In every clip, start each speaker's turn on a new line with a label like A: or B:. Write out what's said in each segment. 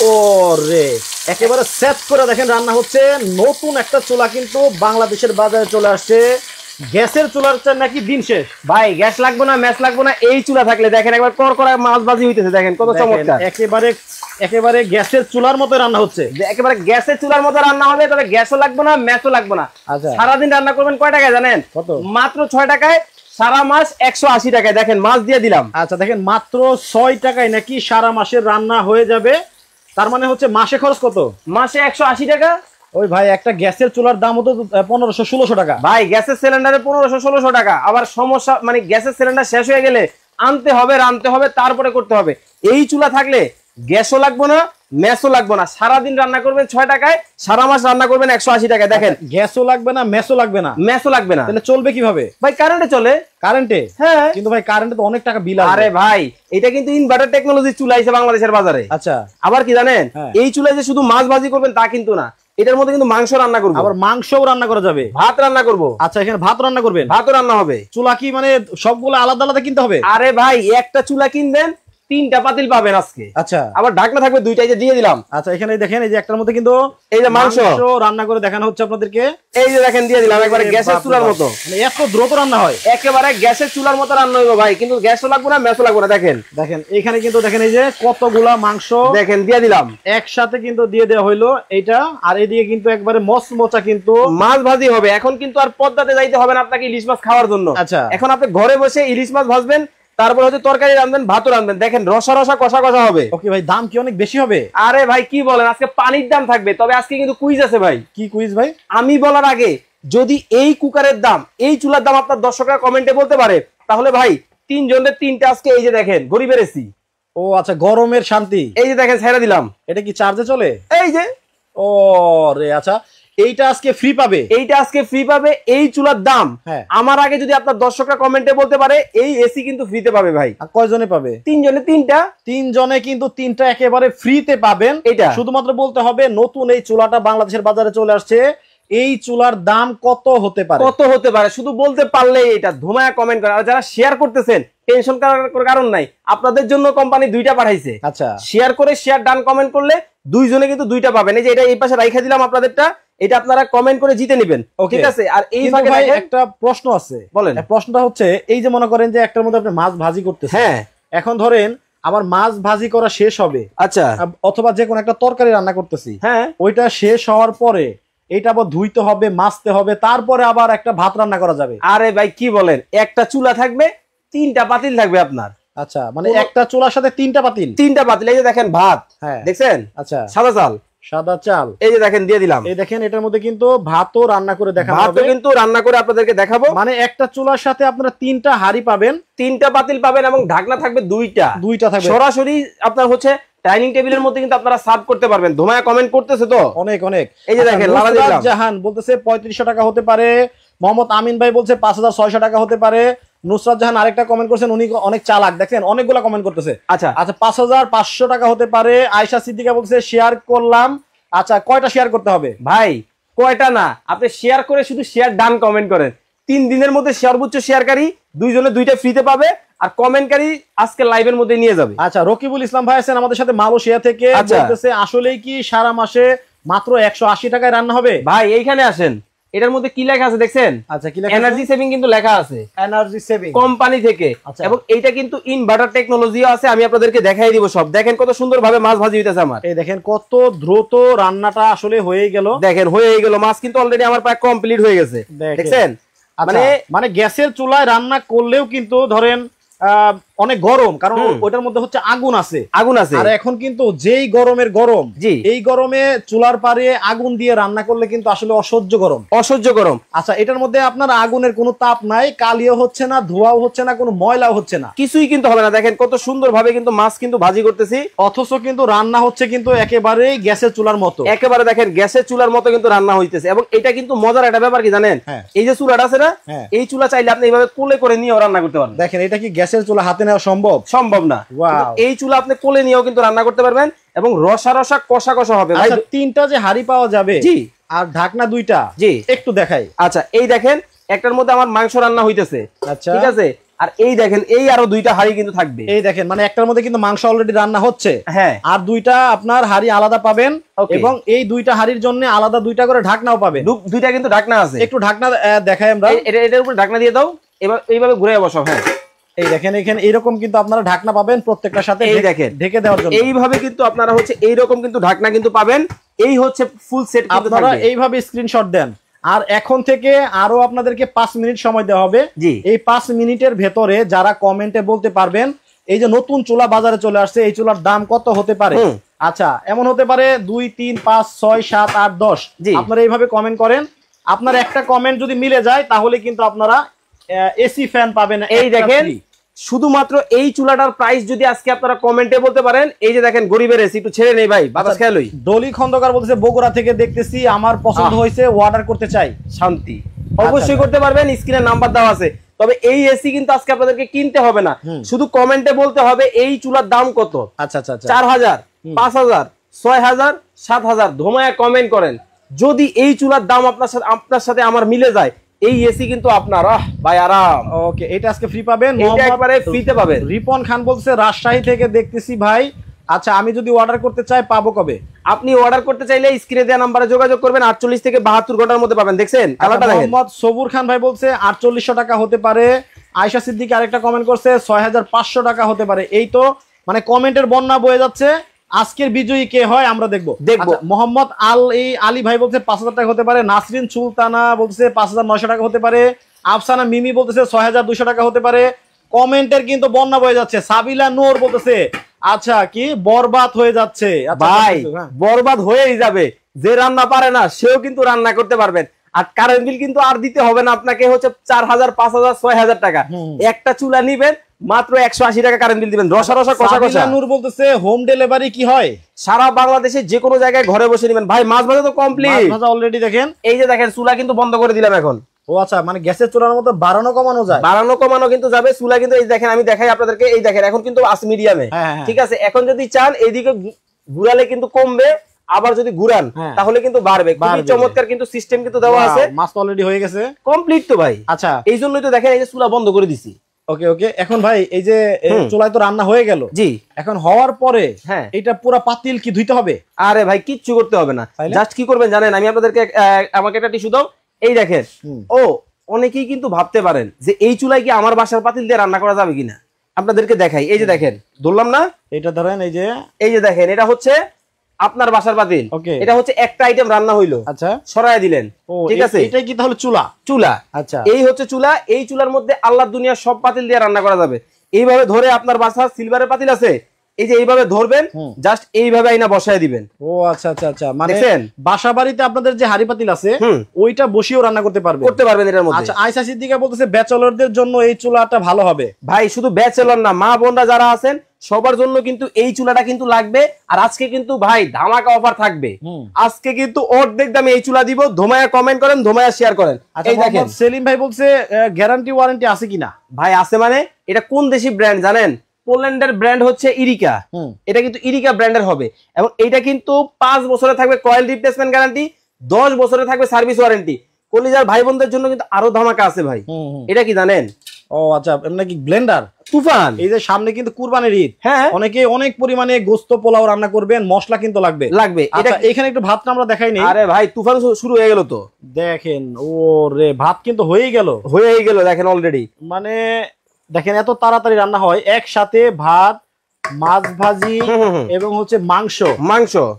A: ওরে একেবারে সেট করে দেখেন রান্না হচ্ছে। নতুন একটা চুলা কিন্তু বাংলাদেশের বাজারে চলে আসছে। গ্যাসের চুলার নাকি দিন শেষ
B: ভাই, গ্যাস লাগবে না, ম্যাচ লাগবে না, এই চুলা থাকলে দেখেন একবার করকরা মাছ ভাজি হইতেছে, দেখেন কত চমৎকার।
A: একেবারে গ্যাসের চুলার মতো রান্না হচ্ছে,
B: একেবারে গ্যাসের চুলার মতো রান্না হবে, তবে গ্যাসও লাগবে না, ম্যাচও লাগবে না।
A: আচ্ছা,
B: সারাদিন রান্না করবেন কয় টাকায় জানেন? কত? মাত্র 6 টাকায়, সারা মাস 180 টাকায়। দেখেন মাছ দিয়ে দিলাম।
A: আচ্ছা দেখেন মাত্র 6 টাকায় নাকি সারা মাসের রান্না হয়ে যাবে। তার মানে হচ্ছে মাসে খরচ কত?
B: মাসে 180 টাকা।
A: ওই ভাই একটা গ্যাসের চুলার দাম হতো 1500-1600 টাকা।
B: ভাই গ্যাসের সিলিন্ডারে 1500-1600 টাকা। আবার সমস্যা মানে গ্যাসের সিলিন্ডার শেষ হয়ে গেলে আনতে হবে, রানতে হবে, তারপরে করতে হবে। এই চুলা থাকলে গ্যাসও লাগবে না, ম্যাচও লাগবে না, সারাদিন রান্না করবেন 6 টাকায়, সারা মাস রান্না করবেন 180 টাকায়। দেখেন
A: গ্যাসও লাগবে না, ম্যাচও লাগবে না,
B: ম্যাচও লাগবে না।
A: তাহলে চলবে কিভাবে?
B: ভাই কারেন্টে চলে।
A: কারেন্টে?
B: হ্যাঁ।
A: কিন্তু ভাই কারেন্টে তো অনেক টাকা বিল আসে।
B: আরে ভাই এটা কিন্তু ইনভার্টার টেকনোলজি চুলা আছে বাংলাদেশের বাজারে।
A: আচ্ছা,
B: আবার কি জানেন, এই চুলায় যে শুধু মাছ ভাজি করবেন তা কিন্তু না, এটার মধ্যে কিন্তু মাংস রান্না করবো,
A: আবার মাংসও রান্না করা যাবে,
B: ভাত রান্না করবো।
A: আচ্ছা এখানে ভাত রান্না করবেন?
B: ভাতও রান্না হবে।
A: চুলা কি মানে সবগুলো আলাদা আলাদা কিনতে হবে?
B: আরে ভাই একটা চুলা কিনবেন 3টা পাতিল পাবেন আজকে।
A: আচ্ছা,
B: আবার ঢাকনা থাকবে 2টা, যে দিয়ে দিলাম।
A: আচ্ছা এখানে দেখেন এই যে একটার মধ্যে কিন্তু
B: এই যে মাংস
A: রান্না করে দেখানো হচ্ছে আপনাদেরকে।
B: এই যে দেখেন দিয়ে দিলাম, একবারে গ্যাসের চুলার মতো।
A: মানে এত দ্রুত রান্না হয়,
B: একেবারে গ্যাসের চুলার মতো রান্না হইব ভাই, কিন্তু গ্যাসও লাগবে না, ম্যাচও লাগবে না। দেখেন
A: দেখেন এখানে কিন্তু দেখেন এই যে কতগুলা মাংস
B: দেখেন দিয়ে দিলাম
A: একসাথে কিন্তু দিয়ে দেওয়া হইলো এইটা। আর এদিকে কিন্তু একবারে মচমচা কিন্তু
B: মাছ ভাজি হবে। এখন কিন্তু আর পদ্মাতে যাইতে হবে না আপনাকে ইলিশ মাছ খাওয়ার জন্য।
A: আচ্ছা,
B: এখন আপনি ঘরে বসে ইলিশ মাছ ভাজবেন, তারপর হচ্ছে তরকারি রাঁধবেন, ভাতও রাঁধবেন। দেখেন রসা রসা কষা কষা হবে।
A: ওকে ভাই, দাম কি অনেক বেশি হবে?
B: আরে ভাই কি বলেন, আজকে পানির দাম থাকবে। তবে আজকে কিন্তু কুইজ আছে ভাই।
A: কি কুইজ ভাই?
B: আমি বলার আগে যদি এই কুকারের দাম, এই চুলার দাম আপনার দর্শকরা কমেন্টে বলতে পারে, তাহলে ভাই 3 জনের 3টা আজকে এই যে দেখেন গরিবের এসি।
A: ও আচ্ছা, গরমের শান্তি।
B: এই যে দেখেন ছেড়ে দিলাম।
A: এটা কি চার্জে চলে?
B: এই যে
A: ও রে, আচ্ছা এইটা আজকে ফ্রি পাবে?
B: এইটা আজকে ফ্রি পাবে। এই চুলার দাম আমার আগে যদি আপনার দর্শকরা কমেন্টে বলতে পারে, এই এসি কিন্তু ফ্রিতে পাবে ভাই।
A: কয়জনে পাবে?
B: 3 জনে 3টা।
A: 3 জনে কিন্তু 3টা একেবারে ফ্রিতে পাবেন।
B: এটা
A: শুধুমাত্র বলতে হবে নতুন এই চুলাটা বাংলাদেশের বাজারে চলে আসছে। এই চুলার দাম কত হতে পারে?
B: কত হতে পারে শুধু বলতে পারলে এটা ধুমায়া কমেন্ট করে। আর যারা শেয়ার করতেছেন টেনশন করার কারণ নাই, আপনাদের জন্য কোম্পানি 2টা পাঠাইছে।
A: আচ্ছা,
B: শেয়ার করে শেয়ার ডান কমেন্ট করলে 2 জনে কিন্তু 2টা পাবেন। এই যে এটা এই পাশে রাইখা দিলাম আপনাদেরটা, এটা আপনারা কমেন্ট করে জিতে নেবেন, ঠিক আছে? আর এই ফাঁকে
A: ভাই একটা প্রশ্ন আছে।
B: বলেন।
A: প্রশ্নটা হচ্ছে এই যে মনে করেন যে একটার মধ্যে আপনি মাছ ভাজি করতেছেন,
B: হ্যাঁ,
A: এখন ধরেন আমার মাছ ভাজি করা শেষ হবে,
B: আচ্ছা,
A: অথবা যে কোনো একটা তরকারি রান্না করতেছি,
B: হ্যাঁ,
A: ওইটা শেষ হওয়ার পরে এটা আবার ধুইতে হবে, মাছতে হবে, তারপরে আবার একটা ভাত রান্না করা যাবে?
B: আরে ভাই কি বলেন, একটা চুলা থাকবে, 3টা পাতিল থাকবে আপনার।
A: আচ্ছা, মানে একটা চুলার সাথে 3টা পাতিল?
B: 3টা পাতিল। এই যে দেখেন ভাত,
A: হ্যাঁ
B: দেখছেন?
A: আচ্ছা,
B: সাদা চাল,
A: সাদা চাল।
B: এই যে দেখেন দিয়ে দিলাম।
A: এই দেখেন এটার মধ্যে কিন্তু ভাতও রান্না করে দেখাবো,
B: ভাতও কিন্তু রান্না করে আপনাদেরকে দেখাবো।
A: মানে একটা চুলার সাথে আপনারা 3টা হাঁড়ি পাবেন,
B: 3টা পাতিল পাবেন, এবং ঢাকনা থাকবে 2টা থাকবে। সরাসরি আপনার হচ্ছে ডাইনিং টেবিলের মধ্যে কিন্তু আপনারা সার্ভ করতে পারবেন। ধুমায়া কমেন্ট করতেছে তো অনেক। এই যে দেখেন
A: নুসরাত জাহান বলতেছে 3500 টাকা হতে পারে। মোহাম্মদ আমিন ভাই বলছে 5600 টাকা হতে পারে। নুসরাত জাহান আরেকটা কমেন্ট করছেন, উনি অনেক চালাক, দেখেন অনেকগুলো কমেন্ট করতেছে। আচ্ছা 5500 টাকা হতে পারে। আয়েশা সিদ্দিকা বলছে শেয়ার করলাম। আচ্ছা কয়টা শেয়ার করতে হবে?
B: ভাই কয়টা না, আপনি শেয়ার করে শুধু শেয়ার ডান কমেন্ট করেন। 3 দিনের মধ্যে সর্বোচ্চ শেয়ারকারী 2 জনে 2টা ফ্রিতে পাবে, আর কমেন্টকারী আজকে লাইভের মধ্যে নিয়ে যাবে।
A: আচ্ছা, রকিবুল ইসলাম ভাই আছেন আমাদের সাথে মালয়েশিয়া থেকে, বলতেছে আসলেই কি সারা মাসে মাত্র 180 টাকায় রান্না হবে?
B: ভাই এইখানে আসেন, এটার মধ্যে কি লেখা আছে দেখছেন?
A: আচ্ছা, কি লেখা?
B: এনার্জি সেভিং কিন্তু লেখা আছে, এনার্জি সেভিং কোম্পানি থেকে। এবং এইটা কিন্তু ইনভার্টার টেকনোলজিও আছে, আমি আপনাদেরকে দেখাই দিব সব। দেখেন কত সুন্দরভাবে মাছ ভাজি হইতেছে আমার।
A: এই দেখেন কত দ্রুত রান্নাটা আসলে হয়ে গেল।
B: দেখেন হয়ে গেল, মাছ কিন্তু অলরেডি আমার প্রায় কমপ্লিট হয়ে গেছে, দেখছেন?
A: মানে গ্যাসের চুলায় রান্না করলেও কিন্তু ধরেন অনেক গরম, কারণ ওটার মধ্যে হচ্ছে আগুন আছে। আর এখন কিন্তু যেই গরমের গরম, এই গরমে চুলার পারে আগুন দিয়ে রান্না করলে কিন্তু আসলে অসহ্য গরম। আচ্ছা, এটার মধ্যে আপনার আগুনের কোনো তাপ নাই, কালিও হচ্ছে না, ধোঁয়াও হচ্ছে না, কোনো ময়লাও হচ্ছে না,
B: কিছুই কিন্তু হবে না। দেখেন কত সুন্দর ভাবে কিন্তু মাছ কিন্তু ভাজি করতেছি,
A: অথচ কিন্তু রান্না হচ্ছে কিন্তু একেবারে গ্যাসের চুলার মতো।
B: একেবারে দেখেন গ্যাসের চুলার মতো কিন্তু রান্না হইতেছে। এবং এটা কিন্তু মজার একটা ব্যাপার কি জানেন, এই যে চুলাটা আছে না, এই চুলা চাইলে আপনি এইভাবে কোলে করে নিয়েও রান্না করতে পারবেন।
A: দেখেন এটা কি গ্যাসের চুলা হাতে নেওয়া সম্ভব
B: না। এই চুলা আপনি কোলে নিয়েও কিন্তু রান্না করতে পারবেন, এবং রসা রসা কষা কষা হবে।
A: আচ্ছা, 3টা যে হাঁড়ি পাওয়া যাবে, আর ঢাকনা 2টা, একটু দেখাই।
B: আচ্ছা এই দেখেন একটার মধ্যে আমার মাংস রান্না হইতেছে, ঠিক আছে? আর এই দেখেন এই আরো দুইটা হাড়ি কিন্তু থাকবে,
A: এই দেখেন মানে একটার মধ্যে কিন্তু মাংস অলরেডি রান্না হচ্ছে,
B: হ্যাঁ,
A: আর দুইটা আপনার হাড়ি আলাদা পাবেন এবং এই দুইটা হাড়ির জন্য আলাদা দুইটা করে ঢাকনাও পাবেন।
B: দুইটা কিন্তু ঢাকনা আছে,
A: একটু ঢাকনা দেখাই আমরা,
B: এটার উপর ঢাকনা দিয়ে দাও, এবার এইভাবে ঘুরে বসাও। হ্যাঁ,
A: এই দেখেন এখানে এইরকম কিন্তু আপনারা ঢাকনা পাবেন প্রত্যেকটার সাথে,
B: এই দেখেন
A: ঢেকে দেওয়ার জন্য
B: এইভাবে কিন্তু আপনারা হচ্ছে এইরকম কিন্তু ঢাকনা কিন্তু পাবেন। এই হচ্ছে ফুল সেট কিন্তু
A: আপনারা এইভাবে স্ক্রিনশট দেন। আর এখন থেকে আরো আপনাদেরকে 5 মিনিট সময় দেওয়া হবে। এই 5 মিনিটের ভেতরে যারা কমেন্টে বলতে পারবেন এই যে নতুন চুলা বাজারে চলে আসছে, এই চুলার দাম কত হতে পারে। আচ্ছা, এমন হতে পারে 2 3 5 6 7 8 10, আপনারা এইভাবে কমেন্ট করেন। আপনার একটা কমেন্ট যদি মিলে যায় তাহলে কিন্তু আপনারা এসি ফ্যান পাবেন।
B: এই দেখেন শুধুমাত্র এই চুলাটার প্রাইস যদি আজকে আপনারা কমেন্টে বলতে পারেন, এই যে দেখেন গরিবের এসি, একটু ছেড়ে নেই ভাই, বাতাস খেয়ে লই।
A: ডলি খন্দকার বলতেছে বগুড়া থেকে দেখতেছি, আমার পছন্দ হয়েছে, অর্ডার করতে চাই।
B: শান্তি, অবশ্যই করতে পারবেন, স্ক্রিনে নাম্বার দেওয়া আছে। তবে এই এসি কিন্তু আজকে আপনাদেরকে কিনতে হবে না, শুধু কমেন্টে বলতে হবে এই চুলার দাম কত।
A: আচ্ছা আচ্ছা,
B: 4000, 5000, 6000, 7000 ধোমায়া কমেন্ট করেন। যদি এই চুলার দাম আপনার সাথে আমার মিলে যায়, এই এসি কিন্তু আপনার ভাই আরাম।
A: ওকে, এটা আজকে ফ্রি পাবেন,
B: এটা একবারে ফ্রিতে পাবেন।
A: রিপন খান বলছে রাজশাহী থেকে দেখতেছি ভাই। আচ্ছা, আমি যদি অর্ডার করতে চাই পাবো কবে?
B: আপনি অর্ডার করতে চাইলে স্ক্রিনে দেওয়া নম্বরে যোগাযোগ করবেন, 48 থেকে 72 ঘন্টার মধ্যে পাবেন। দেখছেন কালারটা দেখেন।
A: মোহাম্মদ সবুর খান ভাই বলছে 4800 টাকা হতে পারে। আয়েশা সিদ্দিকী আরেকটা কমেন্ট করছে 6500 টাকা হতে পারে। এই তো মানে কমেন্টের বন্যা বয়ে যাচ্ছে। আজকের বিজয়ী কে হয় আমরা দেখবো। মোহাম্মদ আলী ভাই বলছে 5000 টাকা হতে পারে। নাসরিন সুলতানা বলছে 5900 টাকা হতে পারে। আফসানা মিমি বলতেছে 6200 টাকা হতে পারে। কমেন্টের কিন্তু বন্যা বয়ে যাচ্ছে। সাবিলা নূর বলতেছে আচ্ছা কি বরবাদ হয়ে যাচ্ছে।
B: ভাই বরবাদ হয়েই যাবে, যে রান্না পারে না সেও কিন্তু রান্না করতে পারবেন। আর কারেন্ট বিল কিন্তু আর দিতে হবে না আপনাকে, হচ্ছে 4000, 5000, 6000 টাকা। একটা চুলা নিবেন মাত্র 180 টাকা কারেন্ট বিল দিবেন। রসা রসা কষা কষা।
A: নূর বলতেছে হোম ডেলিভারি কি হয়?
B: সারা বাংলাদেশে যে কোনো জায়গায় ঘরে বসে নেবেন। ভাই মাছ ভাজা তো কমপ্লিট,
A: মাছ ভাজা অলরেডি দেখেন।
B: এই যে দেখেন চুলা কিন্তু বন্ধ করে দিলাম এখন।
A: ও আচ্ছা, মানে গ্যাসের চুলার মধ্যে বাড়ানো কমানো যায়?
B: বাড়ানো কমানো কিন্তু যাবে। চুলা কিন্তু এই দেখেন, আমি দেখাই আপনাদেরকে, এই দেখেন এখন কিন্তু আছে মিডিয়ামে, ঠিক আছে। এখন যদি চান এইদিকে ঘুরালে কিন্তু কমবে, আবার যদি ঘুরান তাহলে কিন্তু বাড়বে। খুবই চমৎকার কিন্তু সিস্টেম কিন্তু দেওয়া আছে।
A: মাছ অলরেডি হয়ে গেছে
B: কমপ্লিট তো ভাই।
A: আচ্ছা,
B: এই জন্যই তো দেখেন এই যে চুলা বন্ধ করে দিছি।
A: ওকে ওকে, এখন ভাই এই যে চুলায় তো রান্না হয়ে গেল,
B: জি,
A: এখন হওয়ার পরে এটা পুরো পাতিল কি ধুইতে হবে?
B: আরে ভাই কিচ্ছু করতে হবে না, জাস্ট কি করবেন জানেন, আমি আপনাদেরকে আমাকে একটা টিস্যু দাও। এই দেখেন, ও অনেকেই কিন্তু ভাবতে পারেন যে এই চুলায় কি আমার বাসার পাতিল দিয়ে রান্না করা যাবে কিনা। আপনাদেরকে দেখাই, এই যে দেখেন, ধরলাম না,
A: এটা ধরেন এই যে
B: দেখেন, এটা হচ্ছে আপনার বাসার পাতিল। এটা হচ্ছে একটা আইটেম রান্না হইলো, আচ্ছা সরাই দিলেন, ঠিক আছে।
A: এটাই কি তাহলে চুলা? আচ্ছা,
B: এই হচ্ছে চুলা। এই চুলার মধ্যে আল্লাহর দুনিয়ার সব পাতিল দিয়ে রান্না করা যাবে। এইভাবে ধরে আপনার বাসার সিলভারের পাতিল আছে, এই যে এইভাবে ধরবেন, জাস্ট এইভাবে আইনা বসায় দিবেন।
A: ও আচ্ছা আচ্ছা আচ্ছা, মানে বাসা বাড়িতে আপনাদের যে হাড়ি পাতিল আছে ওইটা বসিয়েও রান্না করতে পারবেন এটার মধ্যে। আচ্ছা, আয়েশা সিদ্দিকা বলতেছে ব্যাচেলরদের জন্য এই চুলাটা ভালো হবে।
B: ভাই শুধু ব্যাচেলর না, মা বোনরা যারা আছেন সবার জন্য কিন্তু এই চুলাটা কিন্তু লাগবে। আর আজকে কিন্তু ভাই ধামাকা অফার থাকবে। আজকে কিন্তু অর্ধেক দামে এই চুলা দিব। ধোমায়া কমেন্ট করেন, ধোমায়া শেয়ার করেন। এই দেখেন
A: সেলিম ভাই বলছে গ্যারান্টি ওয়ারেন্টি আছে কিনা?
B: ভাই আছে, মানে এটা কোন দেশি ব্র্যান্ড জানেন? পোল্যান্ডের ব্র্যান্ড হচ্ছে ইরিকা। এটা কিন্তু ইরিকা ব্র্যান্ডের হবে এবং এটা কিন্তু 5 বছরে থাকবে কয়েল রিপ্লেসমেন্ট গ্যারান্টি, 10 বছরে থাকবে সার্ভিস ওয়ারেন্টি। কলিজার ভাই বোনদের জন্য কিন্তু আরো ধামাকা আছে ভাই। এটা কি জানেন?
A: ও আচ্ছা, এমনি কি ব্লেন্ডার
B: তুফান।
A: এই যে সামনে কিন্তু কুরবানির ঈদ, অনেকে অনেক পরিমাণে গোস্ত পোলাও রান্না করবেন, মশলা কিন্তু লাগবে। আচ্ছা, এখানে একটু ভাতটা আমরা দেখাই নি।
B: আরে ভাই তুফান শুরু হয়ে গেল তো,
A: দেখেন। ও রে, ভাত কিন্তু হয়েই গেল
B: দেখেন অলরেডি।
A: মানে দেখেন এত তাড়াতাড়ি রান্না হয়। একসাথে ভাত, মাছ ভাজি এবং হচ্ছে মাংস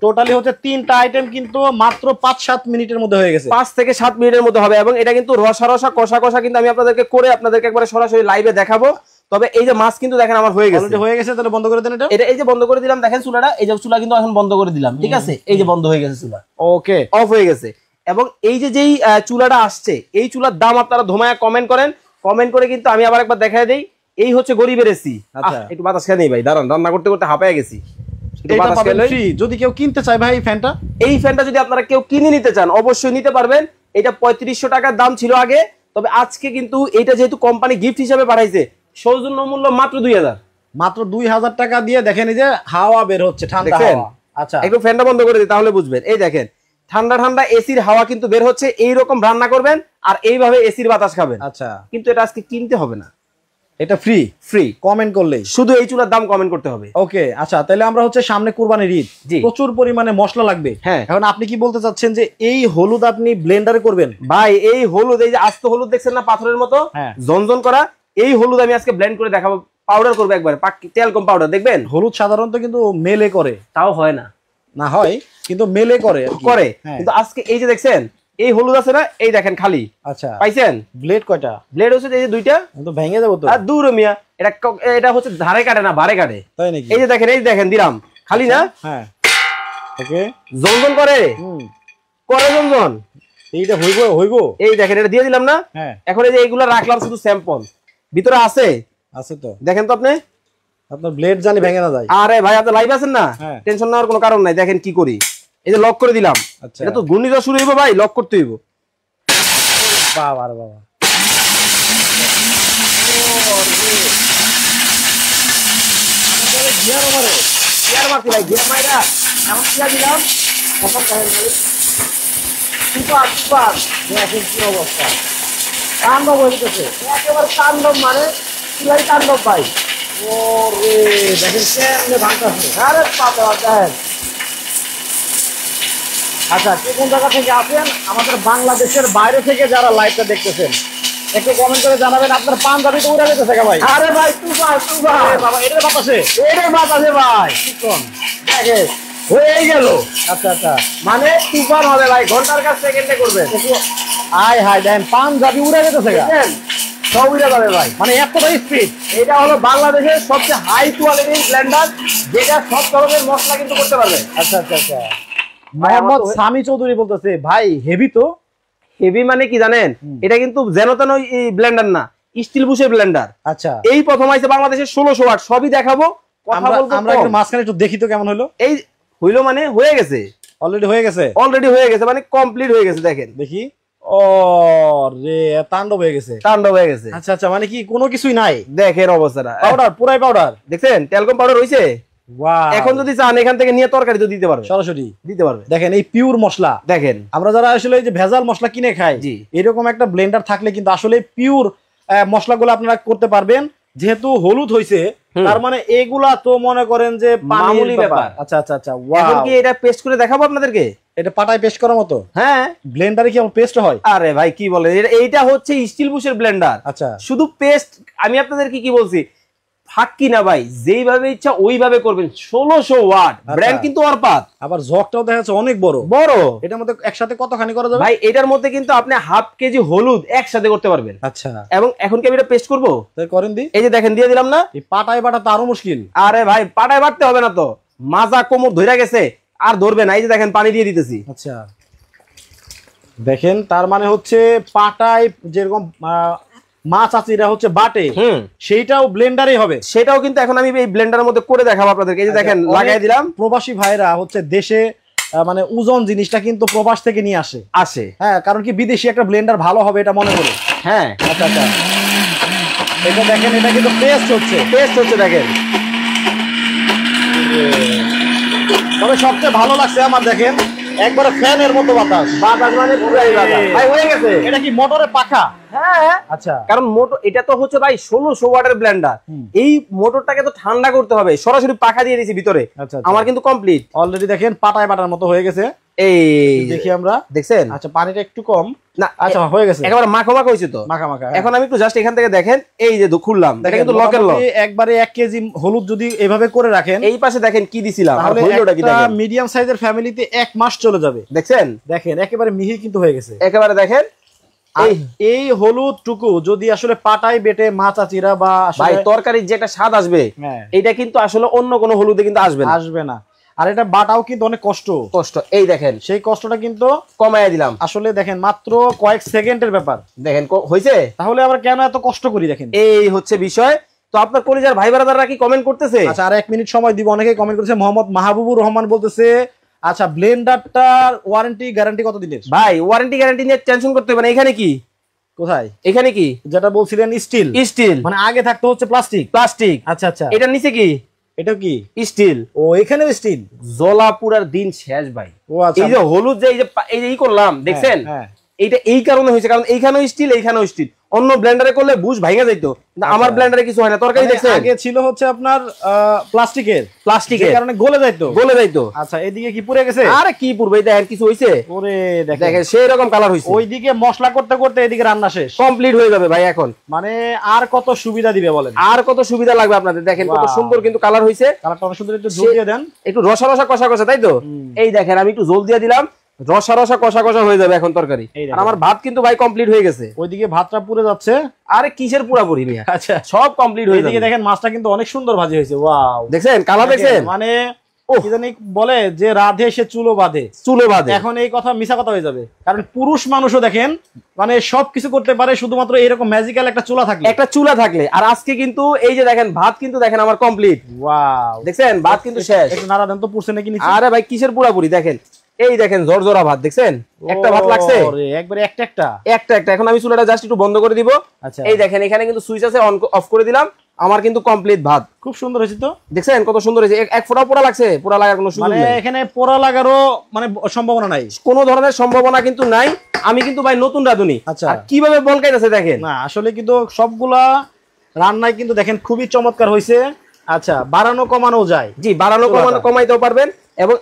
A: টোটালি হচ্ছে 3টা আইটেম কিন্তু মাত্র 5-7 মিনিটের মধ্যে হয়ে গেছে।
B: 5 থেকে 7 মিনিটের মধ্যে হবে এবং এটা কিন্তু রসা রসা কষা কষা কিন্তু আমি আপনাদেরকে করে আপনাদেরকে একবারে সরাসরি লাইভে দেখাবো। তবে এই যে মাছ কিন্তু দেখেন আমার হয়ে গেছে।
A: তাহলে বন্ধ করে দেন এটা।
B: এই যে বন্ধ করে দিলাম, দেখেন চুলাটা, এই যে চুলা কিন্তু এখন বন্ধ করে দিলাম, ঠিক আছে। এই যে বন্ধ হয়ে গেছে চুলা,
A: ওকে,
B: অফ হয়ে গেছে। এবং এই যে যেই চুলাটা আসছে, এই চুলার দাম আপনারা ধোমায়া কমেন্ট করেন, কমেন্ট করে কিন্তু আমি আবার একবার দেখাই দেই। এই হচ্ছে গরিবের এসি। আচ্ছা, একটু বাতাস খেয়ে নেই ভাই, দাঁড়ান, রান্না করতে করতে হাঁপায় গেছি।
A: যদি কেউ কিনতে চায় ভাই
B: এই ফ্যানটা যদি আপনারা কেউ কিনে নিতে চান অবশ্যই নিতে পারবেন। এটা 3500 টাকার দাম ছিল আগে, তবে আজকে কিন্তু এটা যেহেতু কোম্পানি গিফট হিসেবে পাঠাইছে, সৌজন্য মূল্য মাত্র
A: 2000 টাকা দিয়ে দেখেন এই যে হাওয়া বের হচ্ছে, ঠান্ডা হাওয়া। আচ্ছা,
B: একটু ফ্যানটা বন্ধ করে দিই তাহলে বুঝবেন। এই দেখেন ঠান্ডা ঠান্ডা এসির হাওয়া কিন্তু বের হচ্ছে। এইরকম রান্না করবেন আর এইভাবে এসির বাতাস খাবেন।
A: আচ্ছা,
B: কিন্তু এটা আজকে কিনতে হবে না,
A: এটা ফ্রি ফ্রি কমেন্ট করলেই,
B: শুধু এই চুলার দাম কমেন্ট করতে হবে।
A: ওকে আচ্ছা, তাহলে আমরা হচ্ছে সামনে কুরবানির ঈদ, প্রচুর পরিমাণে মশলা লাগবে।
B: হ্যাঁ,
A: এখন আপনি কি বলতে চাচ্ছেন যে এই হলুদ আপনি ব্লেন্ডারে করবেন?
B: ভাই এই হলুদ, এই যে আস্ত হলুদ দেখছেন না পাথরের মতো জনজন করা, এই হলুদ আমি আজকে ব্লেন্ড করে দেখাবো, পাউডার করবো একবার, তেল কম পাউডার। দেখবেন হলুদ
A: সাধারণত কিন্তু মেলে করে,
B: তাও হয় না,
A: না হয় কিন্তু মেলে করে
B: করে, কিন্তু আজকে এই যে দেখছেন এই হলুদ আছে না, এই দেখেন খালি।
A: আচ্ছা
B: পাইছেন?
A: ব্লেড কয়টা?
B: ব্লেড হচ্ছে এই যে দুইটা,
A: তো ভেঙে যাবো তো।
B: আর দূর মিয়া, এটা হচ্ছে ধারে কাটে না বারে কাটে,
A: তাই নাকি?
B: এই যে দেখেন, এই দেখেন দিলাম খালি না।
A: হ্যাঁ ওকে,
B: জনজন করে করে জনজন,
A: এইটা হইব।
B: এই দেখেন এটা দিয়ে দিলাম না। এখন এই যে এইগুলা রাখলাম শুধু স্যাম্পল, ভিতরে আছে
A: তো দেখেন
B: তো আপনি,
A: আপনার ব্লেড জানি ভেঙে না যায়।
B: আরে ভাই আপনি লাইভ আছেন না, টেনশন নেওয়ার কোনো কারণ নাই। দেখেন কি করি, এই যে লক করে দিলাম। এটা তো ঘূর্ণিঝড় শুরু হইব ভাই, লক করতে হইব।
A: বাবা রে বাবা, গিয়ার মারে,
B: গিয়ার মারছি ভাই, গিয়ার মাইরা এমন কি দিলাম, এখন দেখেন ভাই সুপার সুপার। দেখেন কি অবস্থা, তাণ্ডব হইতেছে একেবারে, তাণ্ডব মানে চুলাই তাণ্ডব ভাই।
A: ওরে দেখেন কেমনে ভাঙতাছে।
B: আরে বাপ রে বাপ দেখেন।
A: আচ্ছা, কে কোন জায়গা থেকে আসেন, আমাদের বাংলাদেশের বাইরে থেকে যারা লাইভটা দেখতেছেন একটু কমেন্ট করে জানাবেন। আপনার পাঞ্জাবি তো উড়ে যেতেছে ভাই।
B: আরে ভাই তুফান তুফান
A: বাবা, এটার বাতাসে,
B: এটার বাতাসে ভাই
A: দেখেন
B: হয়ে গেল।
A: আচ্ছা আচ্ছা,
B: মানে তুফান হবে ভাই, ঘন্টার কাছ সেকেন্ডে করবেন।
A: আয় হাই দেখেন পাঞ্জাবি উড়ে যেতেছে,
B: দেখেন সব উড়ে যাবে ভাই,
A: মানে এতটাই স্পিড।
B: এটা হলো বাংলাদেশের সবচেয়ে হাই কোয়ালিটির ব্লেন্ডার, যেটা সব ধরনের মশলা কিন্তু করতে পারবে।
A: আচ্ছা আচ্ছা আচ্ছা, মোহাম্মদ সামি চৌধুরী বলতেছে ভাই হেভি তো।
B: হেভি মানে কি জানেন, এটা কিন্তু যেন তেন ব্লেন্ডার না, স্টিল বুশের ব্লেন্ডার।
A: আচ্ছা,
B: এই প্রথম আইছে বাংলাদেশের 1600 ওয়াট, সবই দেখাবো, কথা বলবো।
A: আমরা একটু মাঝখানে একটু দেখি তো কেমন হলো।
B: এই হইলো মানে হয়ে গেছে,
A: অলরেডি হয়ে গেছে,
B: অলরেডি হয়ে গেছে, মানে কমপ্লিট হয়ে গেছে। দেখেন
A: দেখি, ও রে তাণ্ডব হয়ে গেছে,
B: তাণ্ডব হয়ে গেছে।
A: আচ্ছা আচ্ছা, মানে কি কোনো কিছুই নাই,
B: দেখেন অবস্থাটা,
A: পাউডার পুরাই পাউডার।
B: দেখছেন টেলকম পাউডার হইছে। এখন যদি চান এখান থেকে নিয়ে তরকারি তো দিতে পারবে,
A: সরাসরি দিতে পারবে।
B: দেখেন এই পিওর মশলা, দেখেন
A: আমরা যারা আসলে এই যে ভেজাল মশলা কিনে খাই, এরকম একটা ব্লেন্ডার থাকলে কিন্তু আসলে পিওর মশলাগুলো আপনারা করতে পারবেন। যেহেতু হলুদ হইছে, তার মানে এগুলা তো মনে করেন যে
B: মামুলি ব্যাপার।
A: আচ্ছা আচ্ছা আচ্ছা,
B: এখন কি এটা পেস্ট করে দেখাবো আপনাদেরকে?
A: এটা পাটায় পেস্ট করার মতো?
B: হ্যাঁ,
A: ব্লেন্ডারে কি আমার পেস্ট হয়?
B: আরে ভাই কি বলে, এইটা হচ্ছে স্টিল বুশের ব্লেন্ডার।
A: আচ্ছা,
B: শুধু পেস্ট। আমি আপনাদেরকে কি বলছি, ফাঁকি না ভাই, যেইভাবে ইচ্ছা ওইভাবে করবেন। 1600 ওয়াট ব্র্যান্ড কিন্তু অরপাত,
A: আবার জগটাও দেখা যাচ্ছে অনেক বড় বড়। এটার মধ্যে একসাথে কতখানি করা যাবে
B: ভাই? এটার মধ্যে কিন্তু আপনি হাফ কেজি হলুদ একসাথে করতে পারবেন।
A: আচ্ছা,
B: এবং এখন কি আমি এটা পেস্ট করবো?
A: তাই করেন দি।
B: এই যে দেখেন দিয়ে দিলাম না।
A: এই পাটায় বাটা তো আরো মুশকিল।
B: আরে ভাই পাটায় বাটতে হবে না তো, মাজা কোমর ধরে গেছে আর ধরবে না। এই যে দেখেন পানি দিয়ে দিতেছি।
A: আচ্ছা দেখেন, তার মানে হচ্ছে পাটায় যেরকম মা চাচিরা হচ্ছে বাটে, সেইটাও ব্লেন্ডারে হবে।
B: সেটাও কিন্তু এখন আমি এই ব্লেন্ডারের মধ্যে করে দেখাবো আপনাদেরকে। এই যে দেখেন লাগাই দিলাম।
A: প্রবাসী ভাইরা হচ্ছে দেশে মানে ওজন জিনিসটা কিন্তু প্রবাস থেকে নিয়ে আসে। হ্যাঁ, কারণ কি বিদেশি একটা ব্লেন্ডার ভালো হবে এটা মনে করে।
B: হ্যাঁ
A: আচ্ছা আচ্ছা, এটা দেখেন, এটা কিন্তু পেস্ট হচ্ছে দেখেন। তবে সবচেয়ে ভালো লাগছে আমার, দেখেন একবারে ফ্যানের মতো বাতাস
B: মানে পুরাই বাতাস ভাই হয়ে গেছে।
A: এটা কি মোটরের পাখা?
B: হ্যাঁ আচ্ছা, কারণ মোটর এটা তো হচ্ছে ভাই 1600 ওয়াটের ব্লেন্ডার। এই মোটরটাকে তো ঠান্ডা করতে হবে, সরাসরি পাখা দিয়ে দিয়েছি ভিতরে। আমার কিন্তু কমপ্লিট অলরেডি। দেখেন পাটায় বাটার মতো হয়ে গেছে। এই দেখি আমরা, দেখছেন? আচ্ছা পানিটা একটু কম না, আচ্ছা হয়ে গেছে, একেবারে মাখো মাখো হইছে তো, মাখা মাখা। এখন আমি একটু জাস্ট এখান থেকে দেখেন, এই যে খুললাম, এটা কিন্তু লকের লক। একবারে 1 কেজি হলুদ যদি এভাবে করে রাখেন, এই পাশে দেখেন কি দিছিলাম, তাহলে একটা মিডিয়াম সাইজের ফ্যামিলিতে 1 মাস চলে যাবে। দেখছেন? দেখেন একেবারে মিহি কিন্তু হয়ে গেছে, একেবারে দেখেন। এই হলুদ টুকু যদি আসলে পাটায় বেটে মাছ চাচিরা বা ভাই তরকারির যে একটা স্বাদ আসবে, এটা কিন্তু আসলে অন্য কোনো হলুদে কিন্তু আসবে না। আর এটা বাটাও কিন্তু অনেক কষ্ট। এই দেখেন সেই কষ্টটা কিন্তু কমাইয়া দিলাম। আসলে দেখেন মাত্র কয়েক সেকেন্ডের ব্যাপার, দেখেন হইছে। তাহলে আমরা কেন এত কষ্ট করি, দেখেন এই হচ্ছে বিষয়। তো আপনার কলিজার ভাই ব্রাদাররা কি কমেন্ট করতেছে? আচ্ছা আর 1 মিনিট সময় দিব, অনেকেই কমেন্ট করতেছে। মোহাম্মদ মাহবুবুর রহমান বলতেছে, আচ্ছা ব্লেন্ডারটার ওয়ারেন্টি গ্যারান্টি কত দিনের? ভাই ওয়ারেন্টি গ্যারান্টি নিয়ে টেনশন করতে হবে না। এখানে কি, কোথায়, এখানে কি যেটা বলছিলেন স্টিল, মানে আগে থাকতো হচ্ছে প্লাস্টিক। আচ্ছা আচ্ছা, এটার নিচে কি, এটা কি স্টিল? ও এখানেও স্টিল। জলাপুরার দিন শেষ ভাই। ও আচ্ছা, এই যে হলুদ যে এই যে করলাম দেখছেন, এইটা এই কারণে হয়েছে, কারণ এইখানেও স্টিল, এইখানেও স্টিল। অন্য ব্লেন্ডারে করলে বুশ ভাঙা যাইতো, কিন্তু আমার ব্লেন্ডারে কিছু হয় না। তরকারি দেখছেন
A: আগে ছিল হচ্ছে আপনার প্লাস্টিকের কারণে গলে যাইতো। আচ্ছা এদিকে কি পুড়ে গেছে?
B: আরে কি পুড়বে, দেখেন কিছু হইছে?
A: ওরে
B: দেখেন সেই রকম কালার হইছে।
A: ওইদিকে মশলা করতে করতে এদিকে রান্না শেষ,
B: কমপ্লিট হয়ে যাবে ভাই। এখন
A: মানে আর কত সুবিধা দিবে বলেন,
B: আর কত সুবিধা লাগবে আপনাদের। দেখেন কত সুন্দর কিন্তু কালার হইছে,
A: কালারটা অনেক সুন্দর। একটু জল দিয়ে দেন,
B: একটু রসা রসা কষা কষা, তাই তো? এই দেখেন আমি একটু জল দিয়ে দিলাম, রসা রসা কষা কষা হয়ে যাবে এখন তরকারি। আর আমার ভাত কিন্তু ভাই কমপ্লিট হয়ে গেছে।
A: ওইদিকে ভাতটা পুড়ে যাচ্ছে।
B: আরে কিসের পুরাপুরি মিয়া,
A: আচ্ছা
B: সব কমপ্লিট হয়ে যাবে।
A: দেখেন মাছটা কিন্তু অনেক সুন্দর ভাজি হয়েছে। ওয়াও,
B: দেখছেন কালার দেখছেন?
A: মানে কি জানি বলে যে রাধে সে চুলো বাঁধে, এখন এই কথা মিছা কথা হয়ে যাবে। কারণ পুরুষ মানুষও দেখেন মানে সবকিছু করতে পারে শুধুমাত্র এরকম ম্যাজিক্যাল একটা চুলা থাকলে। আর আজকে কিন্তু এই যে দেখেন ভাত কিন্তু দেখেন আমার কমপ্লিট। ওয়াও, দেখছেন ভাত কিন্তু শেষ। একটু নাড়া দেন তো, পুরছে নাকি নিচে?
B: আরে ভাই কিসের পুরাপুরি, দেখেন এই দেখেন জরজরা ভাত, দেখছেন একটা ভাত লাগছে
A: একবারে একটা।
B: এখন আমি চুলাটা জাস্ট একটু বন্ধ করে দিব। এই দেখেন এখানে কিন্তু সুইচ আছে, অন অফ করে দিলাম, আমার কিন্তু কমপ্লিট ভাত।
A: খুব সুন্দর হয়েছে তো,
B: দেখছেন কত সুন্দর হয়েছে। এক ফোঁটা পোড়া লাগছে? পোড়া লাগার কোনো সুযোগ নেই,
A: এখানে পোড়া লাগারও মানে সম্ভাবনা নাই,
B: কোনো ধরনের সম্ভাবনা কিন্তু নাই। আমি কিন্তু ভাই নতুন রাঁধুনি।
A: আচ্ছা
B: কিভাবে বলকাইতেছে দেখেন না,
A: আসলে কিন্তু সবগুলা রান্নায় কিন্তু দেখেন খুবই চমৎকার হয়েছে। আচ্ছা বাড়ানো কমানো যায়?
B: জি, বাড়ানো কমানো কমাইতেও পারবেন। এবং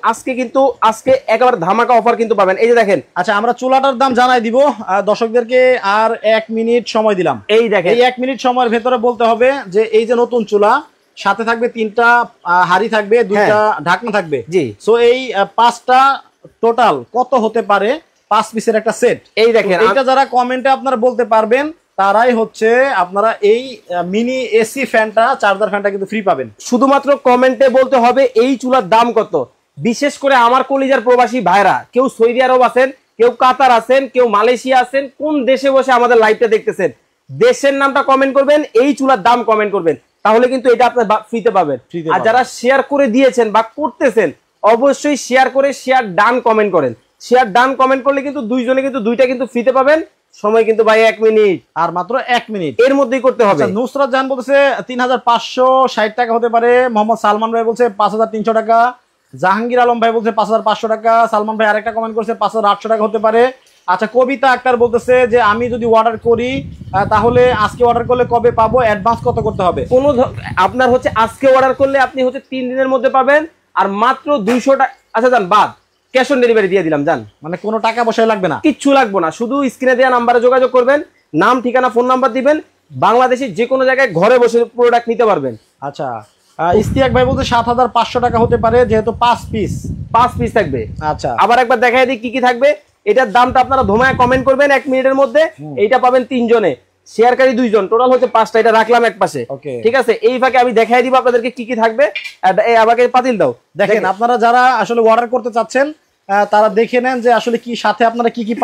B: আজকে একেবারে ধামাকা অফার কিন্তু পাবেন। এই যে দেখেন,
A: আচ্ছা আমরা চুলাটার দাম জানাই দিব দর্শকদেরকে। আর 1 মিনিট সময় দিলাম। এই দেখেন এই 1 মিনিট সময়ের ভেতরে বলতে হবে যে এই যে নতুন চুলা, সাথে থাকবে 3টা হাড়ি থাকবে, 2টা ঢাকনা থাকবে। জি, সো এই 5টা টোটাল কত হতে পারে? 5 পিসের একটা সেট। এই দেখেন এটা যারা কমেন্টে আপনারা বলতে পারবেন তারাই হচ্ছে আপনারা এই মিনি এসি ফ্যানটা, চার্জার ফ্যানটা কিন্তু ফ্রি পাবেন।
B: শুধুমাত্র কমেন্টে বলতে হবে এই চুলার দাম কত। বিশেষ করে আমার কলিজার প্রবাসী ভাইরা, কেউ সৌদি আরব আছেন, কেউ কাতার আছেন, কেউ মালয়েশিয়া আছেন, কোন দেশে বসে আমাদের লাইভটা দেখতেছেন, দেশের নামটা কমেন্ট করবেন, এই চুলার দাম কমেন্ট করবেন, তাহলে কিন্তু এটা আপনি ফ্রিতে পাবেন। আর যারা শেয়ার করে দিয়েছেন বা করতেছেন, অবশ্যই শেয়ার করে শেয়ার ডান কমেন্ট করেন। শেয়ার ডান কমেন্ট করলে কিন্তু দুইজনে কিন্তু দুইটা কিন্তু ফ্রিতে পাবেন। সময় কিন্তু ভাই 1 মিনিট,
A: আর মাত্র 1 মিনিট
B: এর মধ্যেই করতে হবে।
A: নুসরাত জাহান বলছে 3560 টাকা হতে পারে। মোহাম্মদ সালমান ভাই বলছে 5300 টাকা। জাহাঙ্গীর আলম ভাই বলছে 5500 টাকা। সালমান ভাই আরেকটা কমেন্ট করছে 5800 টাকা হতে পারে। আচ্ছা কবিতা আক্তার বলতেছে যে আমি যদি অর্ডার করি তাহলে আজকে অর্ডার করলে কবে পাবো, অ্যাডভান্স কত করতে হবে?
B: আপনার হচ্ছে আজকে অর্ডার করলে আপনি হচ্ছে 3 দিনের মধ্যে পাবেন, আর মাত্র 200 টাকা। আচ্ছা যান বাদ, ক্যাশ অন ডেলিভারি দিয়ে দিলাম, জান
A: মানে কোনো টাকা পয়সা লাগবে না,
B: কিচ্ছু লাগবে না। শুধু স্ক্রিনে দেওয়া নাম্বারে যোগাযোগ করবেন, নাম ঠিকানা ফোন নাম্বার দিবেন, বাংলাদেশের যে কোনো জায়গায় ঘরে বসে প্রোডাক্ট নিতে পারবেন।
A: আচ্ছা ইস্তিয়াক ভাই বলছে 7500 টাকা হতে পারে, যেহেতু 5 পিস থাকবে। আচ্ছা
B: আবার একবার দেখাই দিই কি কি থাকবে। এটার দামটা আপনারা ধোমায় কমেন্ট করবেন 1 মিনিটের মধ্যে। এইটা পাবেন 3 জনে, শেয়ারকারী 2 জন, টোটাল হচ্ছে 5টা। এটা রাখলাম এক পাশে, ঠিক আছে? এই ফাঁকে আমি দেখাই দিব আপনাদেরকে কি কি থাকবে। আমাকে পাতিল দাও।
A: দেখেন আপনারা যারা আসলে অর্ডার করতে চাচ্ছেন তারা দেখে নেন যে আসলে কি সাথে আপনারা কি কি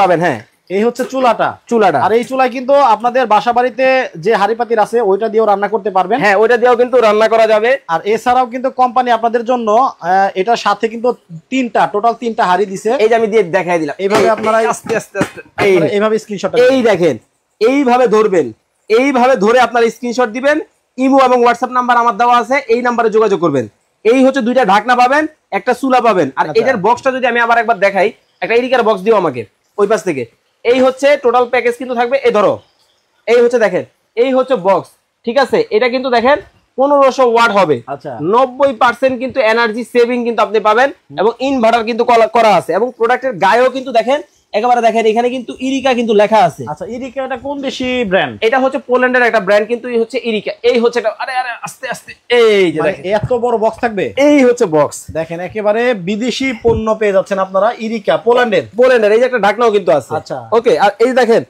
A: পাবেন। হ্যাঁ এই হচ্ছে চুলাটা। আর এই চুলায় কিন্তু আপনাদের বাসা বাড়িতে যে হাড়িপাতির আছে ওইটা দিয়েও রান্না করতে পারবেন।
B: হ্যাঁ ওইটা দিয়েও কিন্তু রান্না করা যাবে।
A: আর এছাড়াও কিন্তু কোম্পানি আপনাদের জন্য এটার সাথে কিন্তু টোটাল 3টা হাড়ি দিছে।
B: এই যে আমি দিয়ে দেখাই দিলাম,
A: এইভাবে আপনারা আস্তে আস্তে এইভাবে স্ক্রিনশট,
B: এই দেখেন এইভাবে ধরবেন, এইভাবে ধরে আপনারা স্ক্রিনশট দিবেন। ইমো এবং হোয়াটসঅ্যাপ নাম্বার আমার দেওয়া আছে, এই নাম্বারে যোগাযোগ করবেন। এই হচ্ছে 2টা ঢাকনা পাবেন, একটা চুলা পাবেন। আর এটার বক্সটা যদি আমি আবার একবার দেখাই, একটা এরিকার বক্স দিও আমাকে ওই পাশ থেকে। এই হচ্ছে টোটাল প্যাকেজ কিন্তু থাকবে। এই ধরো, এই হচ্ছে দেখেন, এই হচ্ছে বক্স, ঠিক আছে? এটা কিন্তু দেখেন 1500 ওয়াট হবে। আচ্ছা 90% কিন্তু এনার্জি সেভিং কিন্তু আপনি পাবেন, এবং ইনভার্টার কিন্তু করা আছে। এবং প্রোডাক্টের গায়েও কিন্তু দেখেন একেবারে দেখেন এখানে কিন্তু ইরিকা কিন্তু লেখা আছে।
A: আচ্ছা ইরিকা এটা কোন দেশি ব্র্যান্ড?
B: এটা হচ্ছে পোল্যান্ডের একটা ব্র্যান্ড, কিন্তু এই হচ্ছে ইরিকা। এই হচ্ছে এটা, আরে আরে আস্তে আস্তে, এই যে দেখেন
A: এত বড় বক্স থাকবে।
B: এই হচ্ছে বক্স,
A: দেখেন একেবারে বিদেশি পণ্য পেয়ে যাচ্ছেন আপনারা। ইরিকা পোল্যান্ডের।
B: এই যে একটা ঢাকনাও কিন্তু আছে। আচ্ছা ওকে। আর এই দেখেন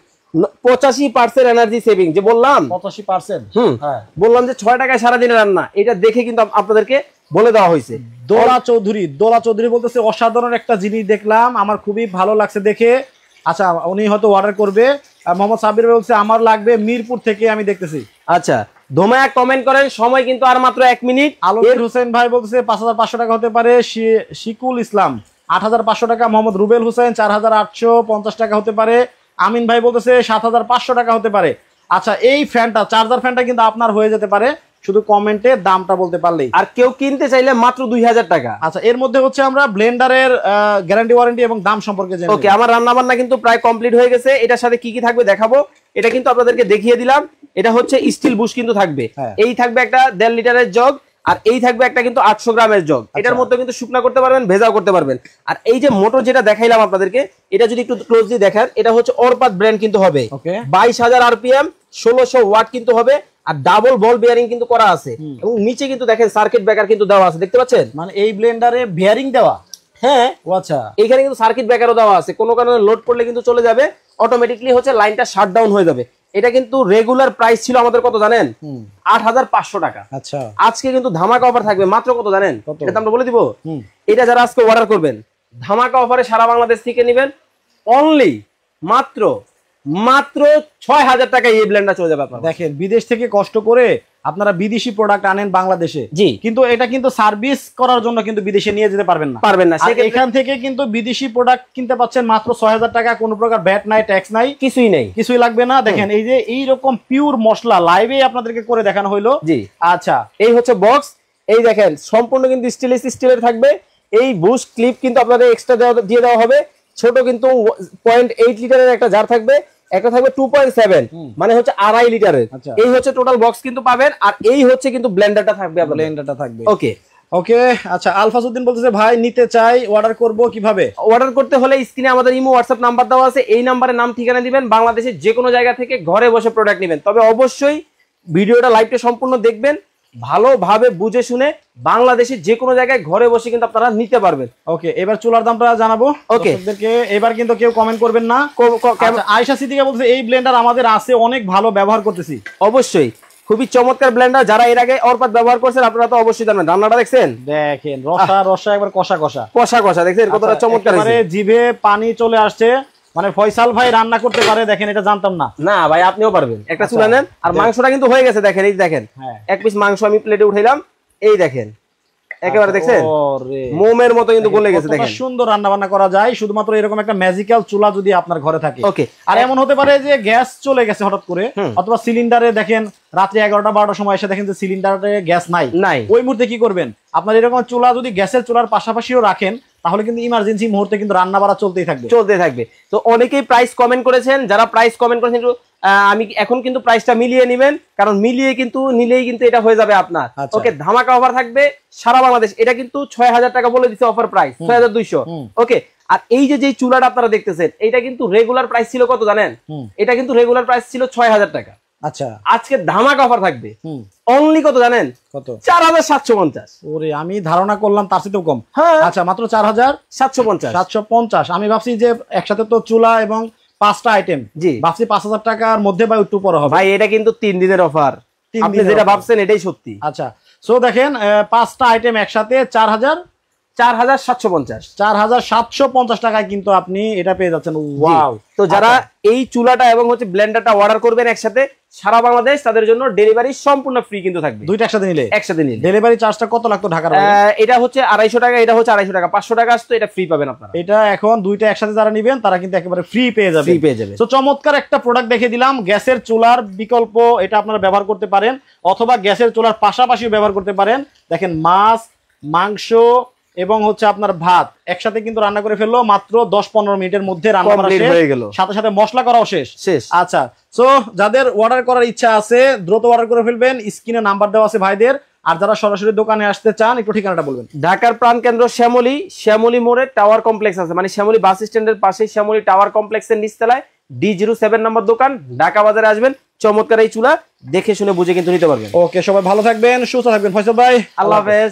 B: 85% এনার্জি সেভিং, যে বললাম
A: 85%।
B: হ্যাঁ বললাম যে 6 টাকায় সারাদিনের রান্না। এটা দেখে কিন্তু আপনাদেরকে বলে দেওয়া হয়েছে।
A: দোলা চৌধুরী বলতেছে অসাধারণ একটা জিনিস দেখলাম, আমার খুবই ভালো লাগছে দেখে। আচ্ছা উনি হয়তো অর্ডার করবে। মোহাম্মদ সাবির বলছে আমার লাগবে মিরপুর থেকে, আমি দেখতেছি।
B: আচ্ছা ধোমায়া কমেন্ট করেন, সময় কিন্তু আর মাত্র 1 মিনিট।
A: আলমগীর হোসেন ভাই বলতেছে 5500 টাকা হতে পারে। শিকুল ইসলাম 8500 টাকা। মোহাম্মদ রুবেল হোসেন 4850 টাকা হতে পারে। আমিন ভাই বলতেছে 7500 টাকা হতে পারে। আচ্ছা এই ফ্যানটা, চার্জার ফ্যানটা কিন্তু আপনার হয়ে যেতে পারে শুধু কমেন্টে দামটা বলতে পারলেই।
B: আর কেউ কিনতে চাইলে মাত্র 2000 টাকা।
A: আচ্ছা, এর মধ্যে হচ্ছে আমরা ব্লেন্ডারের গ্যারান্টি ওয়ারেন্টি এবং দাম সম্পর্কে জানি।
B: ওকে, আমার রান্না বান্না কিন্তু প্রায় কমপ্লিট হয়ে গেছে। এটার সাথে কি কি থাকবে দেখাবো। এটা কিন্তু আপনাদেরকে দেখিয়ে দিলাম। এটা হচ্ছে স্টিল বুশ কিন্তু থাকবে। এই থাকবে একটা 1.5 লিটারের জগ, আর এই থাকবে একটা কিন্তু 800 গ্রামের জগ। এটার মধ্যে কিন্তু শুকনা করতে পারবেন, ভেজাও করতে পারবেন। আর এই যে মোটর যেটা দেখাইলাম আপনাদেরকে, এটা যদি একটু ক্লোজলি দেখেন, এটা হচ্ছে অরপাত ব্র্যান্ড কিন্তু হবে। 22,000 আরপিএম, 1600 ওয়াট কিন্তু হবে। আর ডাবল বল বিয়ারিং কিন্তু করা আছে, এবং নিচে কিন্তু দেখেন সার্কিট ব্রেকার কিন্তু দেওয়া আছে, দেখতে পাচ্ছেন?
A: মানে এই ব্লেন্ডারে বিয়ারিং দেওয়া।
B: হ্যাঁ,
A: আচ্ছা,
B: এখানে কিন্তু সার্কিট ব্রেকারও দেওয়া আছে। কোনো কারণে লোড করলে কিন্তু চলে যাবে, অটোমেটিকলি হচ্ছে লাইনটা শাটডাউন হয়ে যাবে। এটা কিন্তু রেগুলার প্রাইস ছিল আমাদের কত জানেন? 8500 টাকা।
A: আচ্ছা,
B: আজকে কিন্তু ধামাকা অফার থাকবে মাত্র কত জানেন? এটা আমরা বলে দিব। এটা যারা আজকে অর্ডার করবেন, ধামাকা অফারে সারা বাংলাদেশ থেকে নেবেন, অনলি মাত্র 6000 টাকায় এই ব্লেন্ডার চলে যাবে আপনার।
A: দেখেন, বিদেশ থেকে কষ্ট করে আপনারা বিদেশি প্রোডাক্ট আনেন বাংলাদেশে,
B: জি,
A: কিন্তু এটা কিন্তু সার্ভিস করার জন্য কিন্তু বিদেশে নিয়ে যেতে পারবেন না। এখান থেকে কিন্তু বিদেশি প্রোডাক্ট কিনতে পাচ্ছেন মাত্র 6000 টাকা, কোনো প্রকার ভ্যাট নাই, ট্যাক্স নাই, কিছুই নেই, কিছুই লাগবে না। দেখেন, এই যে এইরকম পিওর মশলা লাইভে আপনাদেরকে করে দেখানো হইলো। জি, আচ্ছা,
B: এই হচ্ছে বক্স। এই দেখেন, সম্পূর্ণ কিন্তু স্টিলের থাকবে। এই বুশ ক্লিপ কিন্তু আপনাদের এক্সট্রা দিয়ে দেওয়া হবে। ছোট কিন্তু 0.8 লিটারের একটা জার থাকবে, একটা থাকবে 2.7, মানে হচ্ছে 2.5 লিটারের। এই হচ্ছে টোটাল বক্স কিন্তু পাবেন। আর এই হচ্ছে কিন্তু ব্লেন্ডারটা থাকবে,
A: ব্লেন্ডারটা থাকবে।
B: ওকে
A: ওকে, আচ্ছা, আলফাজউদ্দিন বলতেছে ভাই নিতে চাই, অর্ডার করব কিভাবে?
B: অর্ডার করতে হলে স্ক্রিনে আমাদের ইমো হোয়াটসঅ্যাপ নাম্বার দেওয়া আছে, এই নাম্বারে নাম ঠিকানা দিবেন। বাংলাদেশের যে কোনো জায়গা থেকে ঘরে বসে প্রোডাক্ট নেবেন। তবে অবশ্যই ভিডিওটা লাইভটা সম্পূর্ণ দেখবেন, ভালোভাবে বুঝে শুনে বাংলাদেশের যে কোনো জায়গায় ঘরে বসে কিন্তু আপনারা নিতে পারবেন।
A: ওকে, এবার চুলার দামটা জানাবো। ওকে, এবার কিন্তু কেউ কমেন্ট করবেন না। আয়েশা সিদ্দিকা বলছে এই ব্লেন্ডার আমাদের আছে, অনেক ভালো ব্যবহার করতেছি।
B: অবশ্যই খুবই চমৎকার ব্লেন্ডার। যারা এর আগে অরপাত ব্যবহার করছেন আপনারা তো অবশ্যই জানেন। রান্নাটা দেখছেন?
A: দেখেন, রসা একবার কষা
B: দেখছেন কতটা চমৎকার হয়েছে।
A: জিভে পানি চলে আসছে। মানে ফয়সাল ভাই রান্না করতে পারে, দেখেন, এটা জানতাম না।
B: না ভাই, আপনিও পারবেন। একটা চুলা নেন, আর মাংসটা কিন্তু হয়ে গেছে। দেখেন, এই দেখেন, এক পিস মাংস আমি প্লেটে উঠাইলাম। এই দেখেন, একেবারে দেখছেন মোমের মতো কিন্তু গলে গেছে। দেখেন,
A: সুন্দর রান্না বান্না করা যায় শুধুমাত্র এরকম একটা ম্যাজিক্যাল চুলা যদি আপনার ঘরে থাকে। ওকে, আর এমন হতে পারে যে গ্যাস চলে গেছে হঠাৎ করে, অথবা সিলিন্ডারে দেখেন রাত্রি 11টা-12টার সময় এসে দেখেন যে সিলিন্ডারে গ্যাস নাই, ওই মুহূর্তে কি করবেন? আপনার এরকম চুলা যদি গ্যাসের চুলার পাশাপাশিও রাখেন, তাহলে কিন্তু ইমার্জেন্সি মুহূর্তে কিন্তু রান্না বাড়া চলতেই থাকবে।
B: তো অনেকেই প্রাইস কমেন্ট করেছেন, যারা প্রাইস কমেন্ট করেছেন আমি এখন কিন্তু প্রাইসটা মিলিয়ে নেবেন, কারণ মিলিয়ে কিন্তু নিলেই কিন্তু এটা হয়ে যাবে আপনার। ওকে, ধামাকা অফার থাকবে সারা বাংলাদেশ। এটা কিন্তু 6000 টাকা বলে দিচ্ছে অফার প্রাইস, 6200। ওকে, আর এই যে চুলাটা আপনারা দেখতেছেন, এটা কিন্তু রেগুলার প্রাইস ছিল কত জানেন? এটা কিন্তু রেগুলার প্রাইস ছিল 6000 টাকা।
A: আচ্ছা,
B: আজকে ধামাকা অফার থাকবে অনলি কত জানেন? কত? 4750।
A: ওরে, আমি ধারণা করলাম তার চেয়েও কম। আচ্ছা, মাত্র 4750। আমি ভাবছি যে একসাথে তো চুলা এবং 5টা আইটেম, জি, ভাবছি 5000 টাকার মধ্যে বা একটু পরে হবে।
B: ভাই, এটা কিন্তু 3 দিনের অফার, আপনি যেটা ভাবছেন এটাই সত্যি।
A: আচ্ছা, সো দেখেন 5টা আইটেম একসাথে 4750 টাকায় কিন্তু আপনি এটা পেয়ে যাচ্ছেন। ওয়াও!
B: তো যারা এই চুলাটা এবং হচ্ছে ব্লেন্ডারটা অর্ডার করবেন একসাথে সারা বাংলাদেশ, তাদের জন্য ডেলিভারি সম্পূর্ণ ফ্রি কিন্তু থাকবে।
A: দুইটা একসাথে নিলে ডেলিভারি চার্জটা কত লাগতো ঢাকার?
B: এটা হচ্ছে 250 টাকা, এটা হচ্ছে 250 টাকা, 500 টাকা আসতো। এটা ফ্রি পাবেন আপনারা।
A: এটা এখন দুইটা একসাথে যারা নেবেন তারা কিন্তু একেবারে ফ্রি পেয়ে যাবে। তো চমৎকার একটা প্রোডাক্ট দেখে দিলাম। গ্যাসের চুলার বিকল্প এটা আপনারা ব্যবহার করতে পারেন, অথবা গ্যাসের চুলার পাশাপাশি ব্যবহার করতে পারেন। দেখেন, মাছ, মাংস এবং হচ্ছে আপনার ভাত একসাথে কিন্তু রান্না করে ফেললো মাত্র 10-15 মিনিটের মধ্যে। রান্না করা শেষ হয়ে গেল, সাথে সাথে মশলা করাও শেষ। আচ্ছা, সো যাদের অর্ডার করার ইচ্ছা আছে দ্রুত অর্ডার করে ফেলবেন। স্ক্রিনে নাম্বার দেওয়া আছে ভাইদের। আর যারা সরাসরি দোকানে আসতে চান, একটু ঠিকানাটা বলবেন।
B: ঢাকার প্রাণকেন্দ্র শ্যামলী মোড়ে টাওয়ার কমপ্লেক্স আছে, মানে শ্যামলী বাস স্ট্যান্ডের পাশে শ্যামলী টাওয়ার কমপ্লেক্সের নিচতলায় D07 নম্বর দোকান। ঢাকা বাজারে আসবেন, চমৎকার এই চুলা দেখে শুনে বুঝে কিন্তু নিতে পারবেন।
A: ওকে, সবাই ভালো থাকবেন, সুস্থ থাকবেন। ফয়সাল ভাই,
B: আল্লাহ হাফেজ।